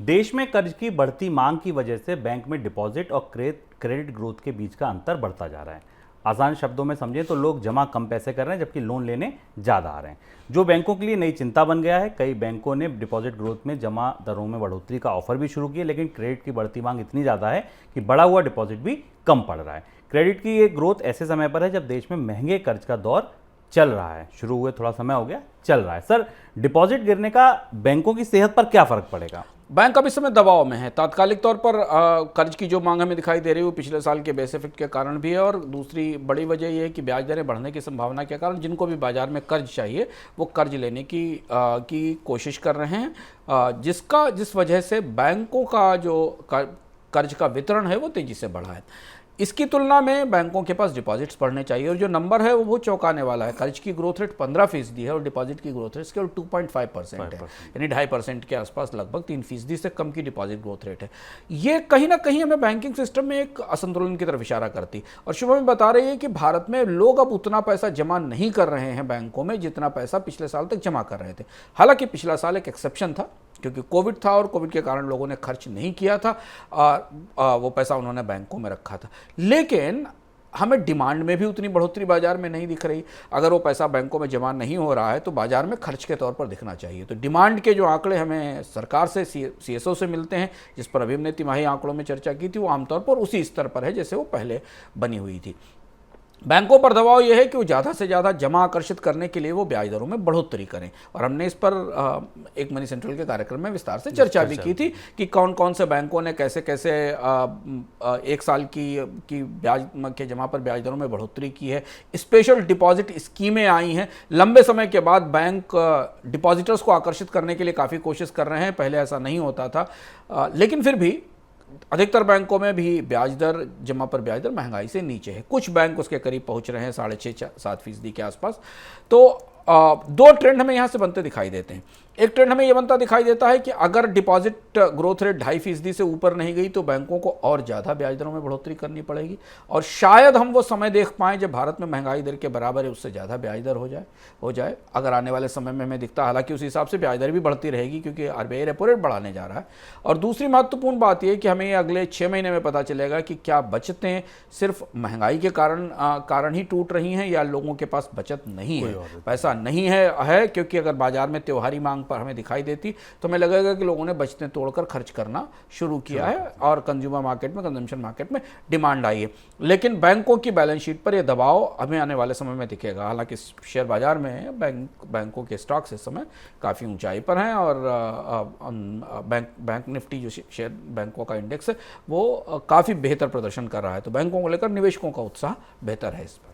देश में कर्ज की बढ़ती मांग की वजह से बैंक में डिपॉजिट और क्रेडिट ग्रोथ के बीच का अंतर बढ़ता जा रहा है। आसान शब्दों में समझें तो लोग जमा कम पैसे कर रहे हैं जबकि लोन लेने ज़्यादा आ रहे हैं, जो बैंकों के लिए नई चिंता बन गया है। कई बैंकों ने डिपॉजिट ग्रोथ में जमा दरों में बढ़ोतरी का ऑफर भी शुरू किया, लेकिन क्रेडिट की बढ़ती मांग इतनी ज़्यादा है कि बढ़ा हुआ डिपॉजिट भी कम पड़ रहा है। क्रेडिट की ये ग्रोथ ऐसे समय पर है जब देश में महंगे कर्ज का दौर चल रहा है। शुरू हुए थोड़ा समय हो गया, चल रहा है। सर, डिपॉजिट गिरने का बैंकों की सेहत पर क्या फर्क पड़ेगा? बैंक अब इस समय दबाव में है। तात्कालिक तौर पर कर्ज की जो मांग हमें दिखाई दे रही है वो पिछले साल के बेस इफेक्ट के कारण भी है, और दूसरी बड़ी वजह ये है कि ब्याज दरें बढ़ने की संभावना के कारण जिनको भी बाजार में कर्ज चाहिए वो कर्ज लेने की कोशिश कर रहे हैं, जिस वजह से बैंकों का जो कर्ज का वितरण है वो तेजी से बढ़ा है। इसकी तुलना में बैंकों के पास डिपॉजिट्स बढ़ने चाहिए, और जो नंबर है वो चौंकाने वाला है। कर्ज की ग्रोथ रेट 15% है और डिपॉजिट की ग्रोथ रेट केवल 2.5% है, यानी 2.5% के आसपास, लगभग 3% से कम की डिपॉजिट ग्रोथ रेट है। ये कहीं ना कहीं हमें बैंकिंग सिस्टम में एक असंतुलन की तरफ इशारा करती। और शुभ में बता रही है कि भारत में लोग अब उतना पैसा जमा नहीं कर रहे हैं बैंकों में जितना पैसा पिछले साल तक जमा कर रहे थे। हालांकि पिछला साल एक एक्सेप्शन था क्योंकि कोविड था और कोविड के कारण लोगों ने खर्च नहीं किया था, वो पैसा उन्होंने बैंकों में रखा था। लेकिन हमें डिमांड में भी उतनी बढ़ोतरी बाजार में नहीं दिख रही। अगर वो पैसा बैंकों में जमा नहीं हो रहा है तो बाजार में खर्च के तौर पर दिखना चाहिए। तो डिमांड के जो आंकड़े हमें सरकार से सीएसओ से मिलते हैं, जिस पर अभी हमने तिमाही आंकड़ों में चर्चा की थी, वो आमतौर पर उसी स्तर पर है जैसे वो पहले बनी हुई थी। बैंकों पर दबाव यह है कि वो ज़्यादा से ज़्यादा जमा आकर्षित करने के लिए वो ब्याज दरों में बढ़ोतरी करें, और हमने इस पर एक मनी सेंट्रल के कार्यक्रम में विस्तार से चर्चा भी की थी कि कौन कौन से बैंकों ने कैसे कैसे एक साल की ब्याज के जमा पर ब्याज दरों में बढ़ोतरी की है। स्पेशल डिपॉजिट स्कीमें आई हैं। लंबे समय के बाद बैंक डिपॉजिटर्स को आकर्षित करने के लिए काफ़ी कोशिश कर रहे हैं, पहले ऐसा नहीं होता था, लेकिन फिर भी अधिकतर बैंकों में भी ब्याज दर, जमा पर ब्याज दर महंगाई से नीचे है। कुछ बैंक उसके करीब पहुंच रहे हैं, 6.5-7% के आसपास। तो दो ट्रेंड हमें यहां से बनते दिखाई देते हैं। एक ट्रेंड हमें यह बनता दिखाई देता है कि अगर डिपॉजिट ग्रोथ रेट 2.5% से ऊपर नहीं गई तो बैंकों को और ज़्यादा ब्याज दरों में बढ़ोतरी करनी पड़ेगी, और शायद हम वो समय देख पाएं जब भारत में महंगाई दर के बराबर है उससे ज़्यादा ब्याज दर हो जाए अगर आने वाले समय में हमें दिखता। हालांकि उस हिसाब से ब्याज दर भी बढ़ती रहेगी क्योंकि आरबीआई रेपो रेट बढ़ाने जा रहा है। और दूसरी महत्वपूर्ण बात यह कि हमें अगले 6 महीने में पता चलेगा कि क्या बचतें सिर्फ महंगाई के कारण ही टूट रही हैं या लोगों के पास बचत नहीं है, पैसा नहीं है क्योंकि अगर बाजार में त्योहारी मांग पर हमें दिखाई देती तो हमें लगेगा कि लोगों ने बचतें तोड़कर खर्च करना शुरू किया है और कंज्यूमर मार्केट में, कंजम्पशन मार्केट में डिमांड आई है। लेकिन बैंकों की बैलेंस शीट पर यह दबाव हमें आने वाले समय में दिखेगा। हालांकि शेयर बाजार में बैंकों के स्टॉक्स इस समय काफ़ी ऊंचाई पर हैं, और बैंक निफ्टी जो शेयर बैंकों का इंडेक्स है वो काफ़ी बेहतर प्रदर्शन कर रहा है। तो बैंकों को लेकर निवेशकों का उत्साह बेहतर है इस पर।